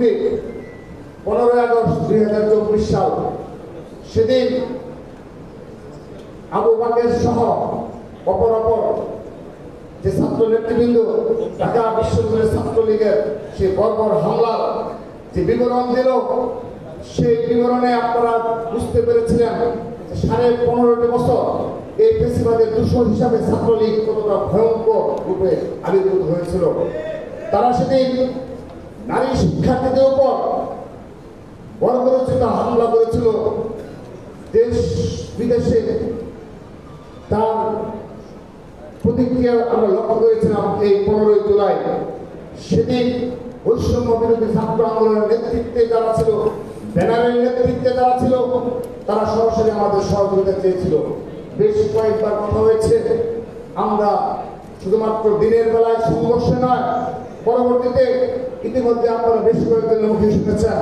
উপলক্ষে 15ই আগস্ট 2024 সাল সেদিন আবু বাকের সহ অপর যে ছাত্র নেতৃবৃন্দ ঢাকা বিশ্ববিদ্যালয়ের ছাত্রলীগের সেই বর্বর হামলার যে বিবরণ দিল, সেই বিবরণে আপনারা বুঝতে পেরেছিলেন যে 15.5 বছর এই ফেসিবাদের দূষণ হিসাবে ছাত্রলীগ কতটা ভয়ঙ্কর রূপে আবির্ভূত হয়েছিল। তারা সেদিন নারী শিক্ষার্থীদের উপর বর্বরোচিত হামলা করেছিল। দেশ বিদেশে তার প্রতিক্রিয়া আমরা লক্ষ্য করেছিলাম। এই 15ই জুলাই সেদিন বৈষম্য বিরোধী ছাত্র আন্দোলনের নেতৃত্বে যারা ছিল, ব্যানারের নেতৃত্বে যারা ছিল, তারা সরাসরি আমাদের সহযোগিতা চেয়েছিল। বেশ কয়েকবার কথা হয়েছে। আমরা শুধুমাত্র দিনের বেলায় সংঘর্ষে নয়, পরবর্তীতে ইতিমধ্যে আপনারা বেশ কয়েকদিনের মুখে শুনেছেন